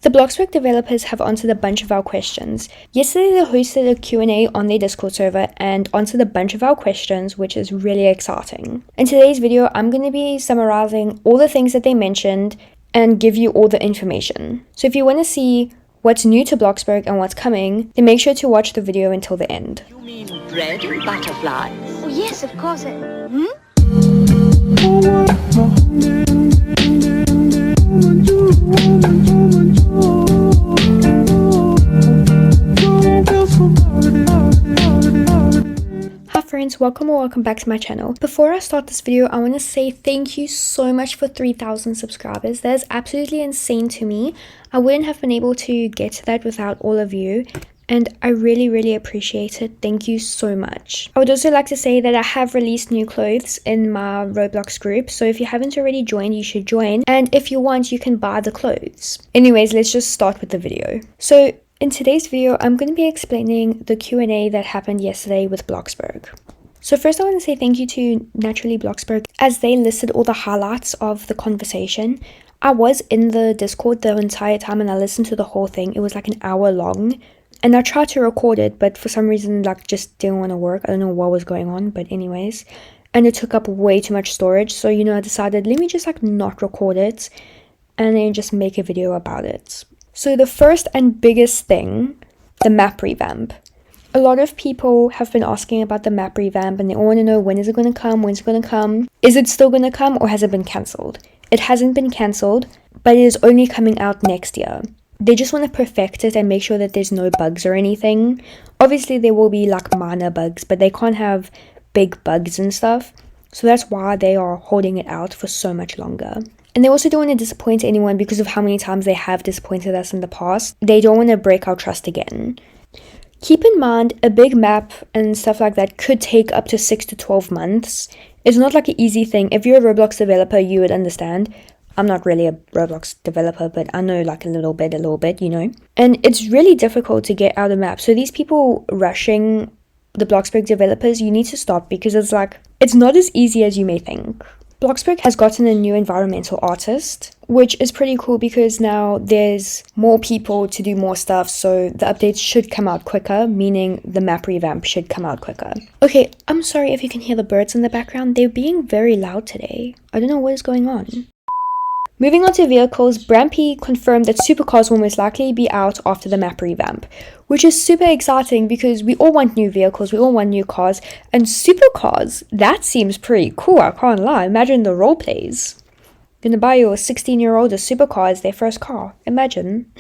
The BLOXBURG developers have answered a bunch of our questions. Yesterday they hosted a Q&A on their Discord server and answered a bunch of our questions, which is really exciting. In today's video, I'm going to be summarizing all the things that they mentioned and give you all the information. So if you want to see what's new to BLOXBURG and what's coming, then make sure to watch the video until the end. You mean bread and butterflies? Oh yes, of course. Hi friends, welcome back to my channel. Before I start this video, I want to say thank you so much for 3,000 subscribers. That is absolutely insane to me. I wouldn't have been able to get to that without all of you, and I really appreciate it. Thank you so much. I would also like to say that I have released new clothes in my Roblox group, so if you haven't already joined, you should join, and if you want, you can buy the clothes. Anyways, let's just start with the video. So in today's video, I'm going to be explaining the Q&A that happened yesterday with BLOXBURG. So first I want to say thank you to Naturally BLOXBURG, as they listed all the highlights of the conversation. I was in the Discord the entire time and I listened to the whole thing. It was like an hour long. And I tried to record it, but for some reason, just didn't want to work. I don't know what was going on, but anyways. And it took up way too much storage. So, I decided, let me just not record it and then just make a video about it. So the first and biggest thing, the map revamp. A lot of people have been asking about the map revamp and they all want to know when is it going to come, when's it going to come? Is it still going to come or has it been cancelled? It hasn't been cancelled, but it is only coming out next year. They just want to perfect it and make sure that there's no bugs or anything. Obviously, there will be minor bugs, but they can't have big bugs and stuff. So that's why they are holding it out for so much longer. And they also don't want to disappoint anyone because of how many times they have disappointed us in the past. They don't want to break our trust again. Keep in mind, a big map and stuff like that could take up to 6 to 12 months. It's not an easy thing. If you're a Roblox developer, you would understand. I'm not really a Roblox developer, but I know a little bit, And it's really difficult to get out a map. So these people rushing the BLOXBURG developers, you need to stop because it's not as easy as you may think. BLOXBURG has gotten a new environmental artist, which is pretty cool because now there's more people to do more stuff, so the updates should come out quicker, meaning the map revamp should come out quicker. Okay, I'm sorry if you can hear the birds in the background. They're being very loud today. I don't know what is going on. Moving on to vehicles, Brampy confirmed that supercars will most likely be out after the map revamp, which is super exciting because we all want new vehicles, we all want new cars, and supercars, that seems pretty cool, I can't lie. Imagine the role plays. Gonna buy your 16-year-old a supercar as their first car. Imagine.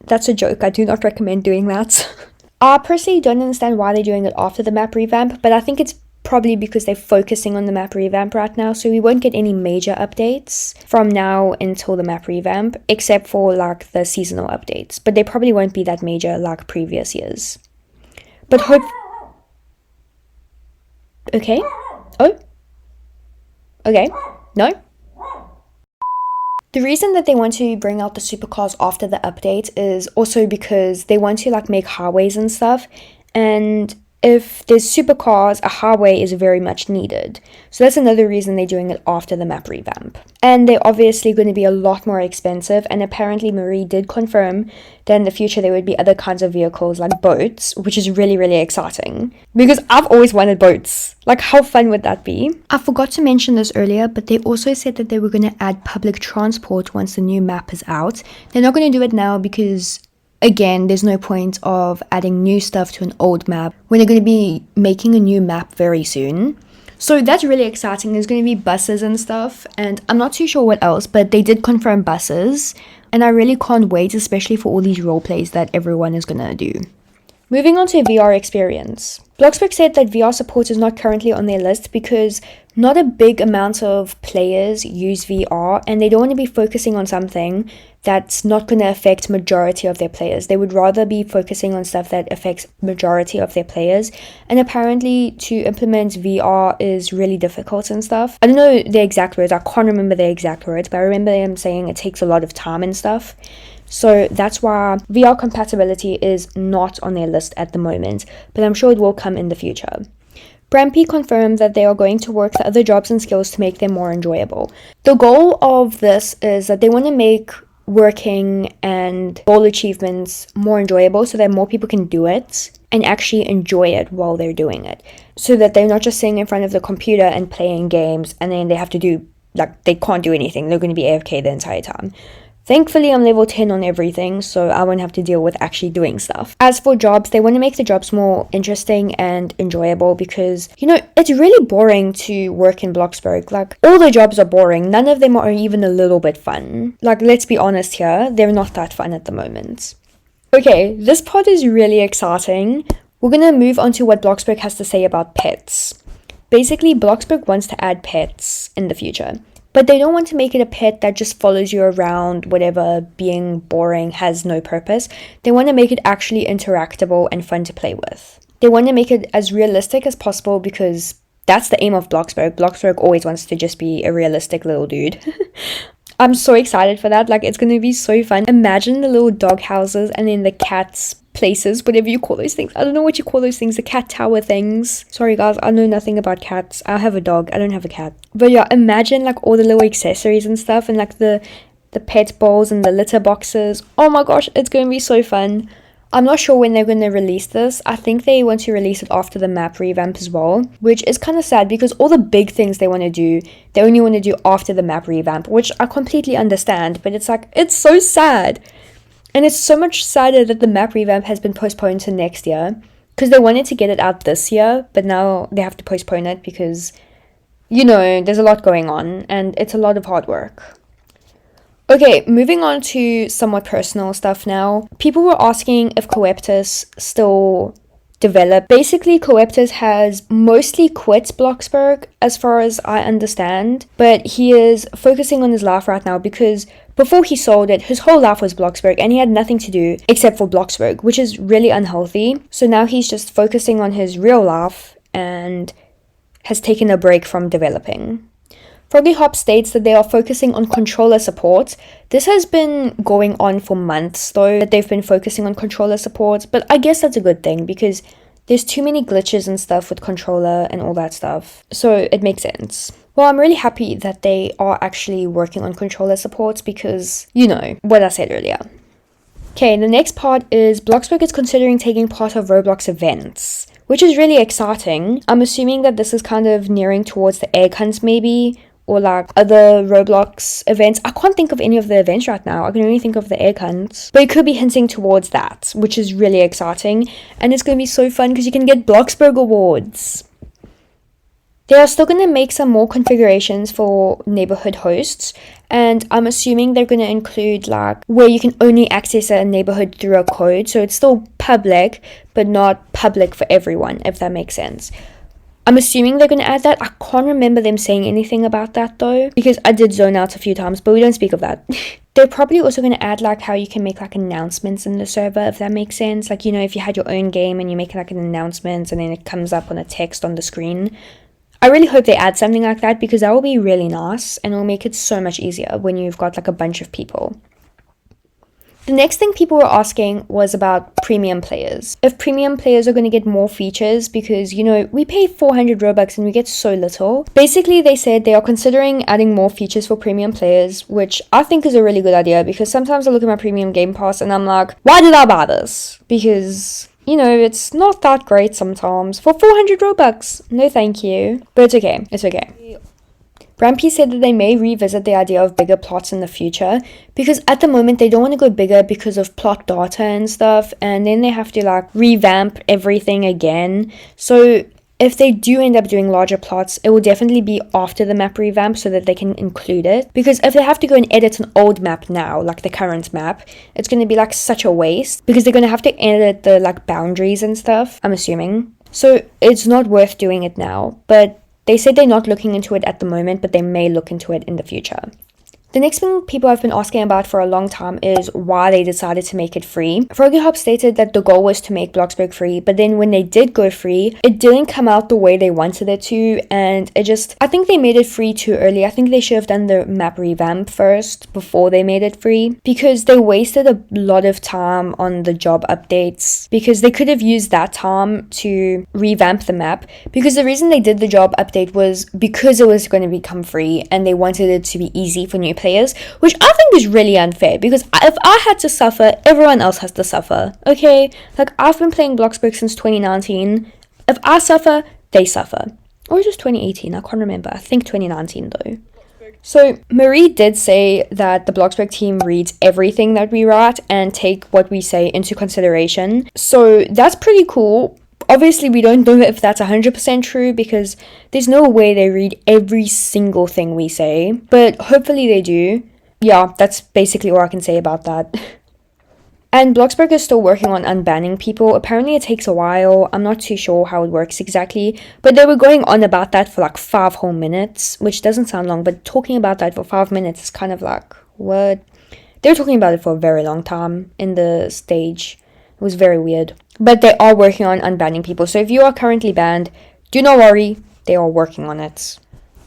That's a joke, I do not recommend doing that. I personally don't understand why they're doing it after the map revamp, but I think it's probably because they're focusing on the map revamp right now, so we won't get any major updates from now until the map revamp, except for the seasonal updates, but they probably won't be that major like previous years. But hope... Okay. Oh? Okay. No? The reason that they want to bring out the supercars after the update is also because they want to make highways and stuff, and if there's supercars, a highway is very much needed. So that's another reason they're doing it after the map revamp. And they're obviously going to be a lot more expensive, and apparently Marie did confirm that in the future there would be other kinds of vehicles like boats, which is really exciting. Because I've always wanted boats. How fun would that be? I forgot to mention this earlier, but they also said that they were going to add public transport once the new map is out. They're not going to do it now because, again, there's no point of adding new stuff to an old map when they're going to be making a new map very soon. So that's really exciting. There's going to be buses and stuff, and I'm not too sure what else, but they did confirm buses, and I really can't wait, especially for all these role plays that everyone is going to do. Moving on to VR experience. BLOXBURG said that VR support is not currently on their list because not a big amount of players use VR, and they don't want to be focusing on something that's not going to affect majority of their players. They would rather be focusing on stuff that affects majority of their players, and apparently to implement VR is really difficult and stuff. I don't know the exact words, I can't remember the exact words, but I remember them saying it takes a lot of time and stuff. So that's why VR compatibility is not on their list at the moment, but I'm sure it will come in the future. Brampy confirmed that they are going to work the other jobs and skills to make them more enjoyable. The goal of this is that they want to make working and goal achievements more enjoyable so that more people can do it and actually enjoy it while they're doing it, so that they're not just sitting in front of the computer and playing games and then they have to do, like, they can't do anything. They're going to be AFK the entire time. Thankfully, I'm level 10 on everything, so I won't have to deal with actually doing stuff. As for jobs, they want to make the jobs more interesting and enjoyable because, you know, it's really boring to work in Bloxburg. Like, all the jobs are boring. None of them are even a little bit fun. Like, let's be honest here, they're not that fun at the moment. Okay, this part is really exciting. We're going to move on to what Bloxburg has to say about pets. Basically, Bloxburg wants to add pets in the future. But they don't want to make it a pet that just follows you around, whatever, being boring, has no purpose. They want to make it actually interactable and fun to play with. They want to make it as realistic as possible because that's the aim of Bloxburg. Bloxburg always wants to just be a realistic little dude. I'm so excited for that. Like, it's going to be so fun. Imagine the little dog houses and then the cats places, whatever you call those things. I don't know what you call those things, the cat tower things. Sorry guys, I know nothing about cats. I have a dog, I don't have a cat. But yeah, imagine like all the little accessories and stuff and like the pet bowls and the litter boxes. Oh my gosh, it's going to be so fun. I'm not sure when they're going to release this. I think they want to release it after the map revamp as well, which is kind of sad because all the big things they want to do, they only want to do after the map revamp, which I completely understand, but it's like, it's so sad. And it's so much sadder that the map revamp has been postponed to next year because they wanted to get it out this year, but now they have to postpone it because, you know, there's a lot going on and it's a lot of hard work. Okay, moving on to somewhat personal stuff now. People were asking if coeptus still develop. Basically, coeptus has mostly quit Bloxburg as far as I understand, but he is focusing on his life right now because before he sold it, his whole life was Bloxburg and he had nothing to do except for Bloxburg, which is really unhealthy. So now he's just focusing on his real life and has taken a break from developing. Froggy Hop states that they are focusing on controller support. This has been going on for months though, that they've been focusing on controller support, but I guess that's a good thing because there's too many glitches and stuff with controller and all that stuff, so it makes sense. Well, I'm really happy that they are actually working on controller supports because, you know, what I said earlier. Okay, the next part is Bloxburg is considering taking part of Roblox events, which is really exciting. I'm assuming that this is kind of nearing towards the egg hunts maybe, or like other Roblox events. I can't think of any of the events right now. I can only think of the egg hunts. But it could be hinting towards that, which is really exciting. And it's going to be so fun because you can get Bloxburg awards. They are still going to make some more configurations for neighborhood hosts. And I'm assuming they're going to include like where you can only access a neighborhood through a code. So it's still public, but not public for everyone, if that makes sense. I'm assuming they're going to add that. I can't remember them saying anything about that though, because I did zone out a few times, but we don't speak of that. They're probably also going to add like how you can make like announcements in the server, if that makes sense. Like, you know, if you had your own game and you make like an announcement and then it comes up on a text on the screen. I really hope they add something like that because that will be really nice and it'll make it so much easier when you've got like a bunch of people. The next thing people were asking was about premium players. If premium players are going to get more features because, you know, we pay 400 Robux and we get so little. Basically, they said they are considering adding more features for premium players, which I think is a really good idea because sometimes I look at my premium game pass and I'm like, why did I buy this? Because, you know, it's not that great sometimes. For 400 Robux, no thank you. But it's okay, it's okay. Brampy said that they may revisit the idea of bigger plots in the future because at the moment they don't want to go bigger because of plot data and stuff, and then they have to like revamp everything again. So if they do end up doing larger plots, it will definitely be after the map revamp so that they can include it, because if they have to go and edit an old map now, like the current map, it's going to be like such a waste because they're going to have to edit the like boundaries and stuff, I'm assuming. So it's not worth doing it now, but they said they're not looking into it at the moment, but they may look into it in the future. The next thing people have been asking about for a long time is why they decided to make it free. Froggy Hop stated that the goal was to make Bloxburg free, but then when they did go free, it didn't come out the way they wanted it to, and I think they made it free too early. I think they should have done the map revamp first before they made it free, because they wasted a lot of time on the job updates, because they could have used that time to revamp the map, because the reason they did the job update was because it was going to become free, and they wanted it to be easy for new players players, which I think is really unfair, because if I had to suffer, everyone else has to suffer, okay? Like, I've been playing Bloxburg since 2019. If I suffer, they suffer. Or is it 2018? I can't remember. I think 2019 though. So Marie did say that the Bloxburg team reads everything that we write and take what we say into consideration. So that's pretty cool. Obviously, we don't know if that's 100% true, because there's no way they read every single thing we say. But hopefully they do. Yeah, that's basically all I can say about that. And Bloxburg is still working on unbanning people. Apparently it takes a while. I'm not too sure how it works exactly. But they were going on about that for like 5 whole minutes, which doesn't sound long. But talking about that for 5 minutes is kind of like, what? They were talking about it for a very long time in the stage. It was very weird. But they are working on unbanning people. So if you are currently banned, do not worry. They are working on it.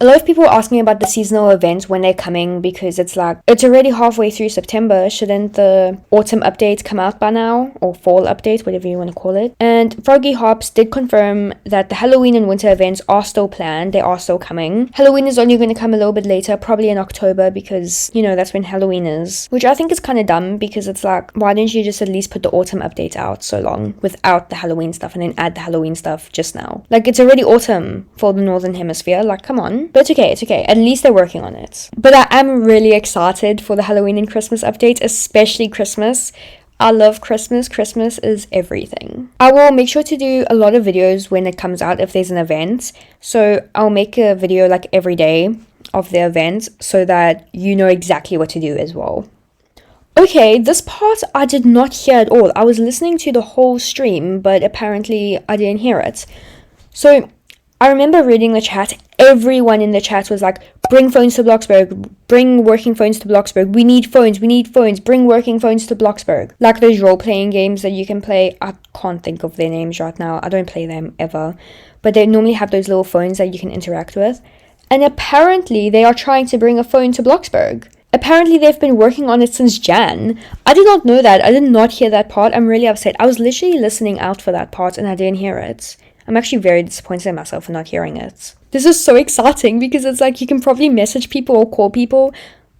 A lot of people are asking about the seasonal events, when they're coming, because it's like, it's already halfway through September. Shouldn't the autumn update come out by now? Or fall update, whatever you want to call it. And Froggy Hops did confirm that the Halloween and winter events are still planned. They are still coming. Halloween is only going to come a little bit later, probably in October, because, you know, that's when Halloween is. Which I think is kind of dumb, because it's like, why didn't you just at least put the autumn update out so long without the Halloween stuff, and then add the Halloween stuff just now? Like, it's already autumn for the Northern Hemisphere. Like, come on. But it's okay. At least they're working on it. But I am really excited for the Halloween and Christmas update, especially Christmas. I love Christmas. Christmas is everything. I will make sure to do a lot of videos when it comes out if there's an event. So I'll make a video like every day of the event, so that you know exactly what to do as well. Okay, this part I did not hear at all. I was listening to the whole stream, but apparently I didn't hear it. So I remember reading the chat. Everyone in the chat was like, bring phones to Bloxburg, bring working phones to Bloxburg, we need phones, bring working phones to Bloxburg. Like those role-playing games that you can play. I can't think of their names right now. I don't play them ever. But they normally have those little phones that you can interact with. And apparently they are trying to bring a phone to Bloxburg. Apparently they've been working on it since Jan. I did not know that. I did not hear that part. I'm really upset. I was literally listening out for that part and I didn't hear it. I'm actually very disappointed in myself for not hearing it. This is so exciting, because it's like you can probably message people or call people.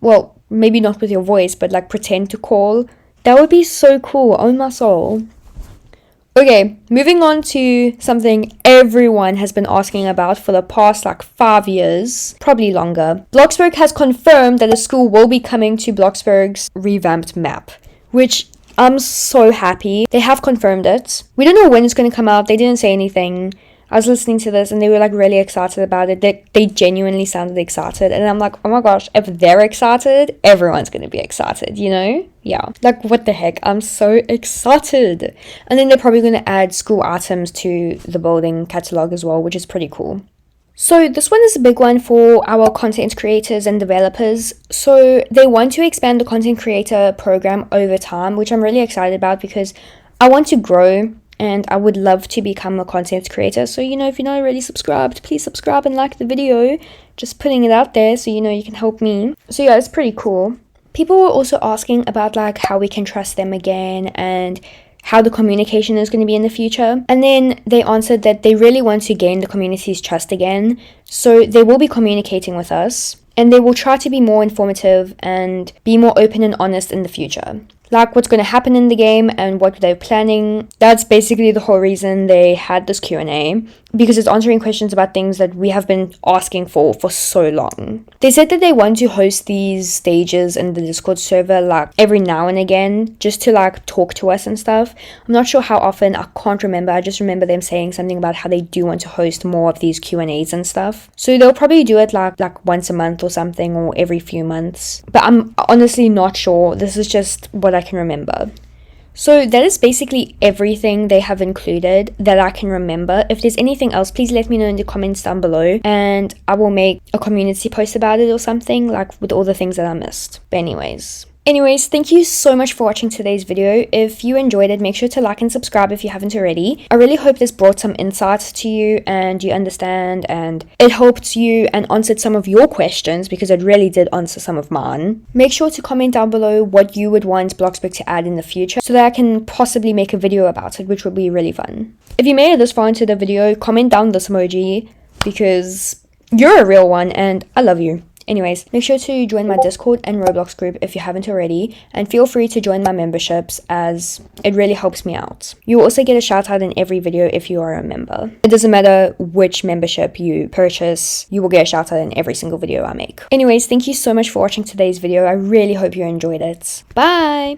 Well, maybe not with your voice, but like pretend to call. That would be so cool. Oh my soul. Okay, moving on to something everyone has been asking about for the past like 5 years, probably longer. Bloxburg has confirmed that a school will be coming to Bloxburg's revamped map, which I'm so happy. They have confirmed it. We don't know when it's going to come out. They didn't say anything. I was listening to this and they were like really excited about it. They genuinely sounded excited. And I'm like, oh my gosh, if they're excited, everyone's going to be excited, you know? Yeah. Like, what the heck? I'm so excited. And then they're probably going to add school items to the building catalog as well, which is pretty cool. So this one is a big one for our content creators and developers. So they want to expand the content creator program over time, which I'm really excited about, because I want to grow and I would love to become a content creator. So, you know, if you're not already subscribed, please subscribe and like the video. Just putting it out there so, you know, you can help me. So yeah, it's pretty cool. People were also asking about like how we can trust them again and how the communication is going to be in the future. And then they answered that they really want to gain the community's trust again. So they will be communicating with us and they will try to be more informative and be more open and honest in the future. Like what's going to happen in the game and what they're planning. That's basically the whole reason they had this Q&A, because it's answering questions about things that we have been asking for so long. They said that they want to host these stages in the Discord server like every now and again, just to like talk to us and stuff. I'm not sure how often, I can't remember. I just remember them saying something about how they do want to host more of these Q&As and stuff. So they'll probably do it like once a month or something, or every few months. But I'm honestly not sure. This is just what I can remember. So that is basically everything they have included that I can remember. If there's anything else, please let me know in the comments down below and I will make a community post about it or something, like with all the things that I missed. But Anyways, thank you so much for watching today's video. If you enjoyed it, make sure to like and subscribe if you haven't already. I really hope this brought some insights to you and you understand and it helped you and answered some of your questions, because it really did answer some of mine. Make sure to comment down below what you would want Bloxburg to add in the future so that I can possibly make a video about it, which would be really fun. If you made it this far into the video, comment down this emoji because you're a real one and I love you. Anyways, make sure to join my Discord and Roblox group if you haven't already, and feel free to join my memberships as it really helps me out. You'll also get a shout out in every video if you are a member. It doesn't matter which membership you purchase, you will get a shout out in every single video I make. Anyways, thank you so much for watching today's video. I really hope you enjoyed it. Bye!